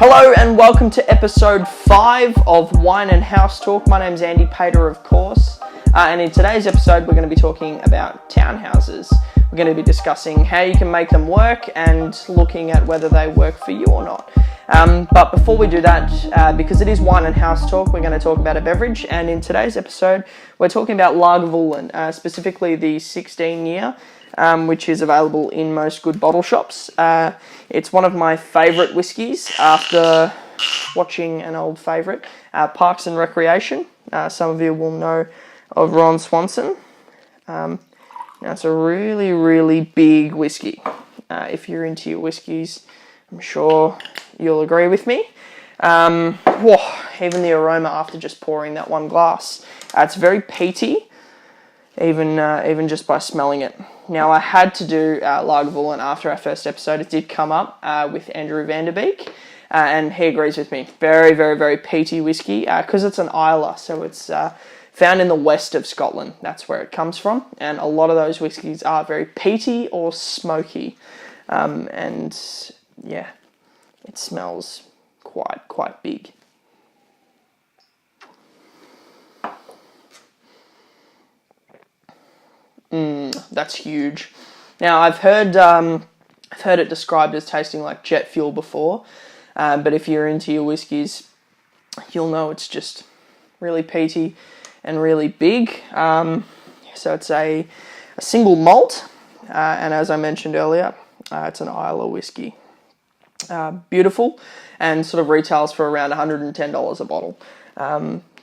Hello and welcome to episode 5 of Wine and House Talk. My name's Andy Pater, of course, and in today's episode we're going to be talking about townhouses. We're going to be discussing how you can make them work and looking at whether they work for you or not. But before we do that, because it is Wine and House Talk, we're going to talk about a beverage, and in today's episode we're talking about Lagavulin, specifically the 16-year, which is available in most good bottle shops. It's one of my favourite whiskies after watching an old favourite, Parks and Recreation. Some of you will know of Ron Swanson. Now it's a really, really big whiskey. If you're into your whiskies, I'm sure you'll agree with me. Even the aroma after just pouring that one glass. It's very peaty, even just by smelling it. Now, I had to do Lagavulin after our first episode. It did come up with Andrew Vanderbeek, and he agrees with me. Very, very, very peaty whiskey, because it's an Islay, so it's found in the west of Scotland. That's where it comes from, and a lot of those whiskies are very peaty or smoky, and yeah, it smells quite big. That's huge. Now, I've heard it described as tasting like jet fuel before, but if you're into your whiskies, you'll know it's just really peaty and really big. So it's a single malt, and as I mentioned earlier, it's an Islay whiskey. Beautiful, and sort of retails for around $110 a bottle.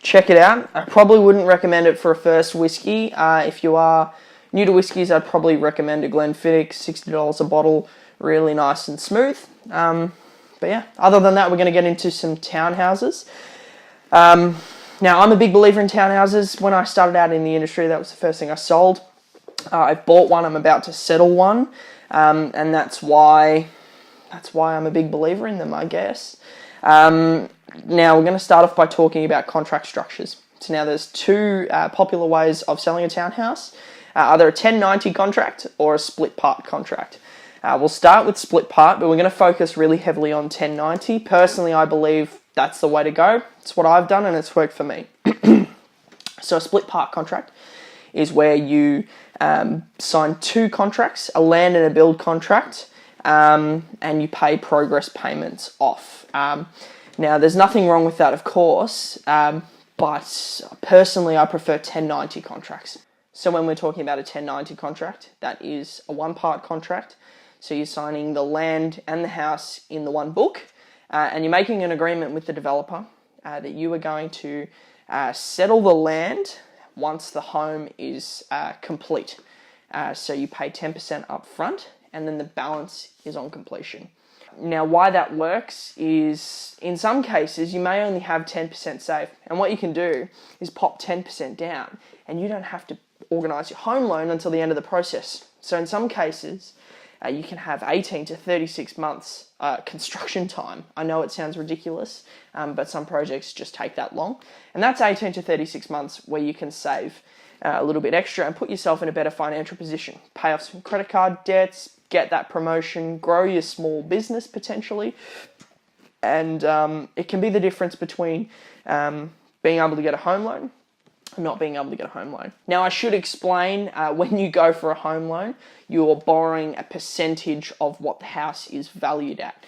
Check it out. I probably wouldn't recommend it for a first whiskey. If you are new to whiskies, I'd probably recommend a Glenfiddich, $60 a bottle, really nice and smooth. But yeah, other than that, we're going to get into some townhouses. Now, I'm a big believer in townhouses. When I started out in the industry, that was the first thing I sold. I bought one, I'm about to settle one, and that's why I'm a big believer in them, I guess. Now, we're going to start off by talking about contract structures. So now there's two popular ways of selling a townhouse. Either a 1090 contract or a split part contract. We'll start with split part, but we're going to focus really heavily on 1090. Personally, I believe that's the way to go. It's what I've done and it's worked for me. So a split part contract is where you sign two contracts, a land and a build contract, and you pay progress payments off. Now, there's nothing wrong with that, of course, but personally, I prefer 1090 contracts. So when we're talking about a 1090 contract, that is a one-part contract. So you're signing the land and the house in the one book, and you're making an agreement with the developer that you are going to settle the land once the home is complete. So you pay 10% up front, and then the balance is on completion. Now, why that works is, in some cases, you may only have 10% saved, and what you can do is pop 10% down, and you don't have to organise your home loan until the end of the process. So in some cases, you can have 18 to 36 months construction time. I know it sounds ridiculous, but some projects just take that long. And that's 18 to 36 months where you can save a little bit extra and put yourself in a better financial position. Pay off some credit card debts, get that promotion, grow your small business potentially. And it can be the difference between being able to get a home loan and not being able to get a home loan. Now, I should explain, when you go for a home loan, you're borrowing a percentage of what the house is valued at.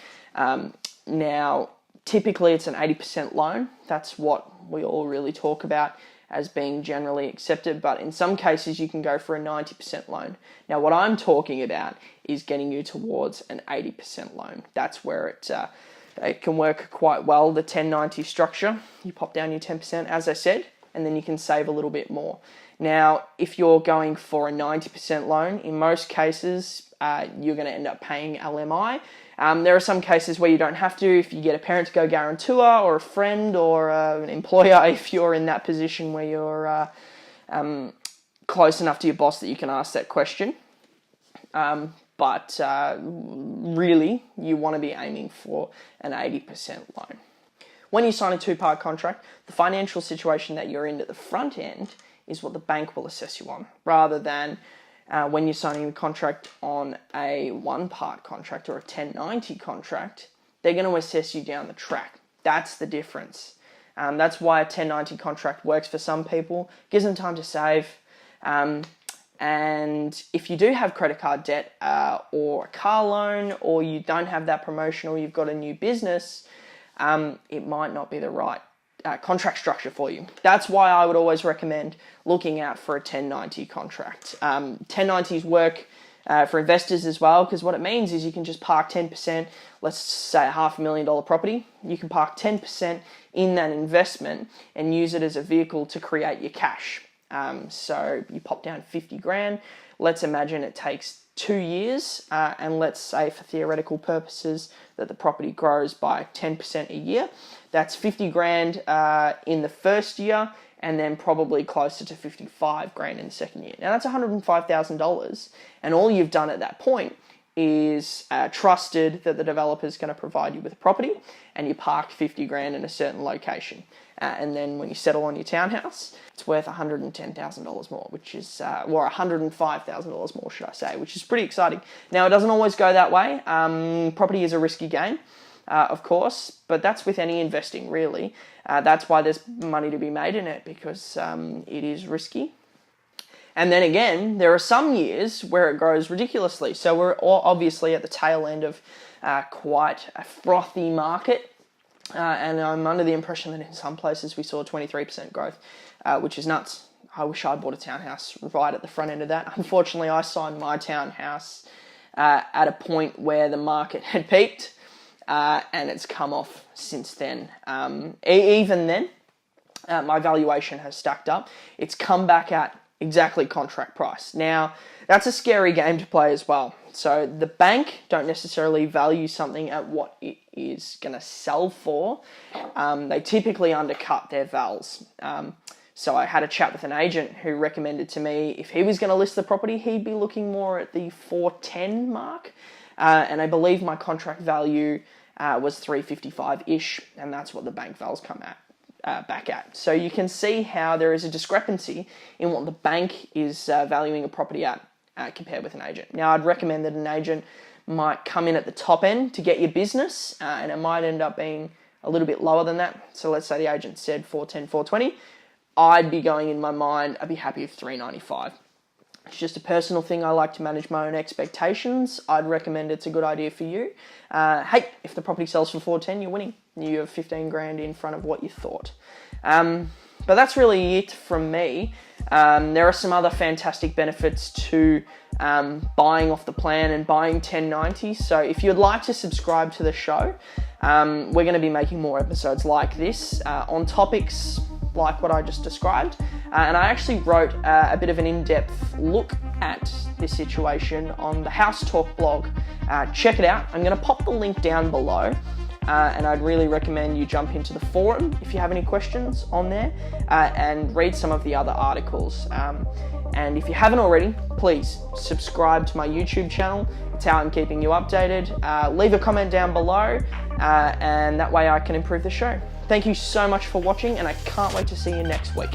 Now, typically it's an 80% loan. That's what we all really talk about as being generally accepted, but in some cases you can go for a 90% loan. Now, what I'm talking about is getting you towards an 80% loan. That's where it can work quite well, the 1090 structure. You pop down your 10%, as I said, and then you can save a little bit more. Now, if you're going for a 90% loan, in most cases, you're going to end up paying LMI. There are some cases where you don't have to. If you get a parent to go guarantor, or a friend, or an employer, if you're in that position where you're close enough to your boss that you can ask that question. But really, you want to be aiming for an 80% loan. When you sign a two-part contract, the financial situation that you're in at the front end is what the bank will assess you on, rather than when you're signing a contract on a one-part contract or a 1090 contract, they're going to assess you down the track. That's the difference. That's why a 1090 contract works for some people, gives them time to save. And if you do have credit card debt or a car loan, or you don't have that promotion, or you've got a new business, it might not be the right contract structure for you. That's why I would always recommend looking out for a 1090 contract. 1090s work for investors as well, because what it means is you can just park 10%, let's say a $500,000 property, you can park 10% in that investment and use it as a vehicle to create your cash. So you pop down 50 grand, let's imagine it takes 2 years, and let's say for theoretical purposes that the property grows by 10% a year. That's 50 grand in the first year, and then probably closer to 55 grand in the second year. Now that's $105,000, and all you've done at that point is trusted that the developer is going to provide you with a property, and you park 50 grand in a certain location. And then when you settle on your townhouse, it's worth $110,000 more, which is, or $105,000 more, should I say, which is pretty exciting. Now, it doesn't always go that way. Property is a risky game, of course, but that's with any investing, really. That's why there's money to be made in it, because it is risky. And then again, there are some years where it grows ridiculously. So we're obviously at the tail end of quite a frothy market. And I'm under the impression that in some places we saw 23% growth, which is nuts. I wish I bought a townhouse right at the front end of that. Unfortunately, I signed my townhouse at a point where the market had peaked, and it's come off since then. Even then, my valuation has stacked up. It's come back at exactly contract price. Now, that's a scary game to play as well. So the bank don't necessarily value something at what it is going to sell for. They typically undercut their vals. So I had a chat with an agent who recommended to me if he was going to list the property, he'd be looking more at the 410 mark. And I believe my contract value was 355-ish, and that's what the bank vals come back at. So you can see how there is a discrepancy in what the bank is valuing a property at compared with an agent. Now, I'd recommend that an agent might come in at the top end to get your business, and it might end up being a little bit lower than that. So let's say the agent said 410, 420. I'd be going in my mind, I'd be happy with 395. It's just a personal thing. I like to manage my own expectations. I'd recommend it's a good idea for you. Hey, if the property sells for 410, you're winning. You have 15 grand in front of what you thought. But that's really it from me. There are some other fantastic benefits to buying off the plan and buying 1090. So if you'd like to subscribe to the show, we're going to be making more episodes like this on topics like what I just described. And I actually wrote a bit of an in-depth look at this situation on the Haus Talk blog. Check it out. I'm going to pop the link down below. And I'd really recommend you jump into the forum if you have any questions on there and read some of the other articles. And if you haven't already, please subscribe to my YouTube channel. It's how I'm keeping you updated. Leave a comment down below, and that way I can improve the show. Thank you so much for watching, and I can't wait to see you next week.